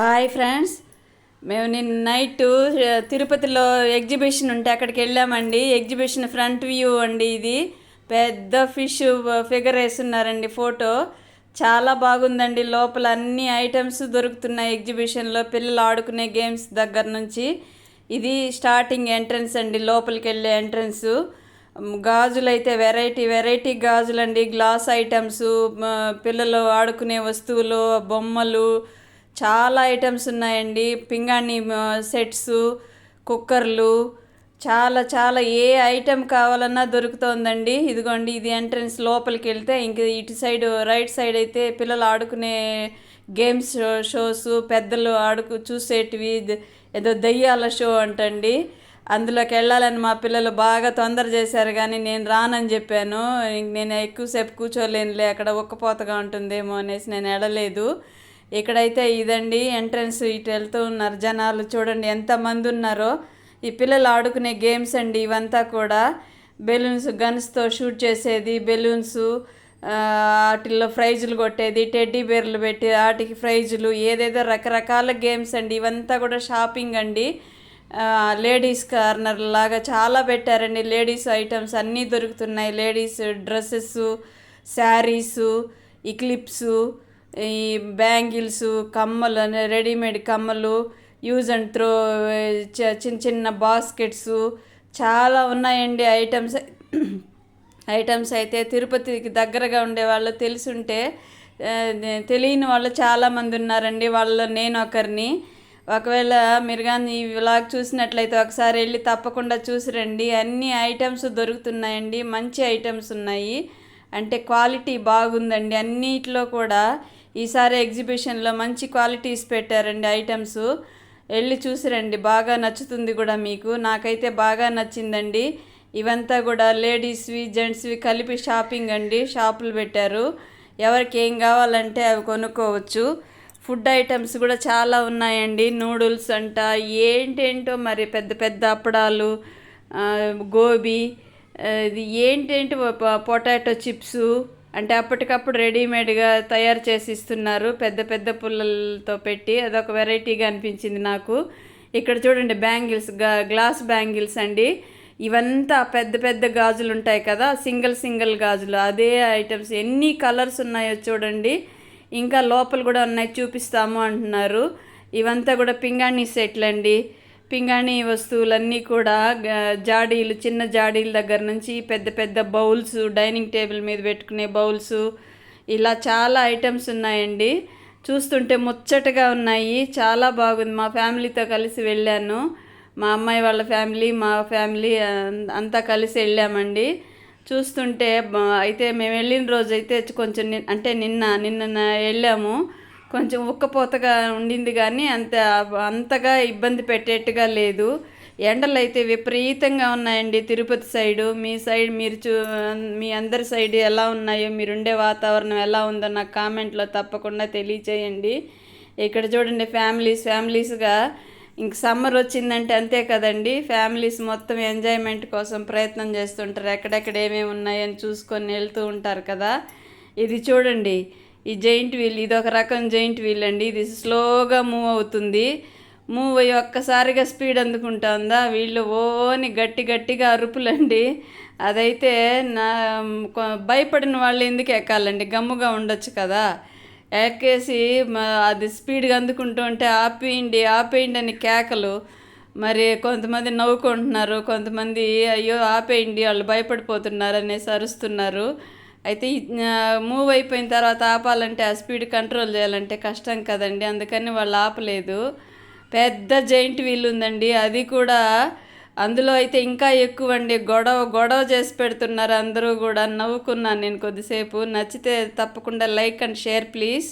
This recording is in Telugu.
హాయ్ ఫ్రెండ్స్, మేము నిన్న నైట్ తిరుపతిలో ఎగ్జిబిషన్ ఉంటే అక్కడికి వెళ్ళామండి. ఎగ్జిబిషన్ ఫ్రంట్ వ్యూ అండి. ఇది పెద్ద ఫిష్ ఫిగర్ వేస్తున్నారండి ఫోటో. చాలా బాగుందండి. లోపల అన్ని ఐటమ్స్ దొరుకుతున్నాయి ఎగ్జిబిషన్లో, పిల్లలు ఆడుకునే గేమ్స్ దగ్గర నుంచి. ఇది స్టార్టింగ్ ఎంట్రన్స్ అండి, లోపలికి వెళ్ళే ఎంట్రన్స్. గాజులు అయితే వెరైటీ వెరైటీ గాజులు అండి, గ్లాస్ ఐటమ్స్, పిల్లలు ఆడుకునే వస్తువులు, బొమ్మలు, చాలా ఐటమ్స్ ఉన్నాయండి. పింగాణి సెట్స్, కుక్కర్లు, చాలా చాలా ఏ ఐటెం కావాలన్నా దొరుకుతుందండి. ఇదిగోండి, ఇది ఎంట్రన్స్. లోపలికి వెళ్తే ఇంక ఇటు సైడ్ రైట్ సైడ్ అయితే పిల్లలు ఆడుకునే గేమ్స్ షోస్, పెద్దలు చూసేటివి, ఏదో దయ్యాల షో అంటండి. అందులోకి వెళ్ళాలని మా పిల్లలు బాగా తొందర చేశారు, కానీ నేను రానని చెప్పాను. నేను ఎక్కువసేపు కూర్చోలేనులే, అక్కడ ఉక్కపోతగా ఉంటుందేమో అనేసి నేను వెళ్ళలేదు. ఇక్కడైతే ఇదండి ఎంట్రన్స్. ఇటు వెళ్తూ ఉన్నారు జనాలు, చూడండి ఎంతమంది ఉన్నారో. ఈ పిల్లలు ఆడుకునే గేమ్స్ అండి ఇవంతా కూడా. బెలూన్స్, గన్స్తో షూట్ చేసేది, బెలూన్స్, వాటిల్లో ప్రైజులు కొట్టేది, టెడ్డీ బేర్లు పెట్టి వాటికి ప్రైజులు, ఏదేదో రకరకాల గేమ్స్ అండి. ఇవంతా కూడా షాపింగ్ అండి. లేడీస్ కార్నర్ లాగా చాలా పెట్టారండి. లేడీస్ ఐటమ్స్ అన్నీ దొరుకుతున్నాయి. లేడీస్ డ్రెస్సెస్, శారీసు, ఈ క్లిప్సు, ఈ బ్యాంగిల్స్, కమ్మలు, రెడీమేడ్ కమ్మలు, యూజ్ అండ్ త్రో, చిన్న చిన్న బాస్కెట్స్, చాలా ఉన్నాయండి ఐటమ్స్. ఐటమ్స్ అయితే తిరుపతికి దగ్గరగా ఉండేవాళ్ళు తెలుసుంటే, తెలియని వాళ్ళు చాలామంది ఉన్నారండి. వాళ్ళలో నేను ఒకరిని. ఒకవేళ మీరు కానీ ఈ వ్లాగ్ చూసినట్లయితే ఒకసారి వెళ్ళి తప్పకుండా చూసి రండి. అన్ని ఐటమ్స్ దొరుకుతున్నాయండి, మంచి ఐటమ్స్ ఉన్నాయి. అంటే క్వాలిటీ బాగుందండి అన్నిట్లో కూడా. ఈసారి ఎగ్జిబిషన్లో మంచి క్వాలిటీస్ పెట్టారండి ఐటమ్స్. వెళ్ళి చూసిరండి, బాగా నచ్చుతుంది కూడా మీకు. నాకైతే బాగా నచ్చిందండి. ఇవంతా కూడా లేడీస్వి, జెంట్స్వి కలిపి షాపింగ్ అండి. షాపులు పెట్టారు, ఎవరికి ఏం కావాలంటే అవి కొనుక్కోవచ్చు. ఫుడ్ ఐటమ్స్ కూడా చాలా ఉన్నాయండి. నూడిల్స్ అంట, ఏంటేంటో మరి, పెద్ద పెద్ద అప్పడాలు, గోబీ, ఇది ఏంటేంటి, పొటాటో చిప్స్ అంటే అప్పటికప్పుడు రెడీమేడ్గా తయారు చేసి ఇస్తున్నారు, పెద్ద పెద్ద పుల్లలతో పెట్టి. అదొక వెరైటీగా అనిపించింది నాకు. ఇక్కడ చూడండి బ్యాంగిల్స్, గ్లాస్ బ్యాంగిల్స్ అండి. ఇవంతా పెద్ద పెద్ద గాజులు ఉంటాయి కదా, సింగిల్ సింగిల్ గాజులు, అదే ఐటమ్స్. ఎన్ని కలర్స్ ఉన్నాయో చూడండి. ఇంకా లోపల కూడా ఉన్నాయి, చూపిస్తాము అంటున్నారు. ఇవంతా కూడా పింగాణి సెట్లు అండి. పింగాణి వస్తువులన్నీ కూడా, జాడీలు, చిన్న జాడీల దగ్గర నుంచి పెద్ద పెద్ద బౌల్స్, డైనింగ్ టేబుల్ మీద పెట్టుకునే బౌల్స్, ఇలా చాలా ఐటమ్స్ ఉన్నాయండి. చూస్తుంటే ముచ్చటగా ఉన్నాయి, చాలా బాగుంది. మా ఫ్యామిలీతో కలిసి వెళ్ళాను. మా అమ్మాయి వాళ్ళ ఫ్యామిలీ, మా ఫ్యామిలీ అంతా కలిసి వెళ్ళామండి. చూస్తుంటే అయితే మేము వెళ్ళిన రోజు అయితే కొంచెం అంటే నిన్న వెళ్ళాము. కొంచెం ఉక్కపోతగా ఉండింది, కానీ అంతగా ఇబ్బంది పెట్టేట్టుగా లేదు. ఎండలు అయితే విపరీతంగా ఉన్నాయండి తిరుపతి సైడు. మీ సైడ్ మీ అందరి సైడ్ ఎలా ఉన్నాయో, మీరుండే వాతావరణం ఎలా ఉందో నాకు కామెంట్లో తప్పకుండా తెలియచేయండి. ఇక్కడ చూడండి ఫ్యామిలీస్గా, ఇంక సమ్మర్ వచ్చిందంటే అంతే కదండి, ఫ్యామిలీస్ మొత్తం ఎంజాయ్మెంట్ కోసం ప్రయత్నం చేస్తుంటారు. ఎక్కడెక్కడ ఏమేమి ఉన్నాయని చూసుకొని వెళ్తూ ఉంటారు కదా. ఇది చూడండి, ఈ జైంట్ వీల్, ఇది ఒక రకం జైంట్ వీల్ అండి. ఇది స్లోగా మూవ్ అవుతుంది. మూవ్ అయ్యి ఒక్కసారిగా స్పీడ్ అందుకుంటుందా, వీళ్ళు ఓని గట్టిగా అరుపులండి. అదైతే భయపడిన వాళ్ళు ఎందుకు ఎక్కాలండి, గమ్ముగా ఉండొచ్చు కదా. ఎక్కేసి అది స్పీడ్గా అందుకుంటూ ఉంటే ఆపేయండి అని కేకలు. మరి కొంతమంది నవ్వుకుంటున్నారు, కొంతమంది అయ్యో ఆపేయండి వాళ్ళు భయపడిపోతున్నారు అనేసి అరుస్తున్నారు. అయితే మూవ్ అయిపోయిన తర్వాత ఆపాలంటే, ఆ స్పీడ్ కంట్రోల్ చేయాలంటే కష్టం కదండి, అందుకని వాళ్ళు ఆపలేదు. పెద్ద జైంట్ వీల్ ఉందండి, అది కూడా. అందులో అయితే ఇంకా ఎక్కువ అండి, గొడవ చేసి పెడుతున్నారు అందరూ కూడా. నవ్వుకున్నాను నేను కొద్దిసేపు. నచ్చితే తప్పకుండా లైక్ అండ్ షేర్ ప్లీజ్.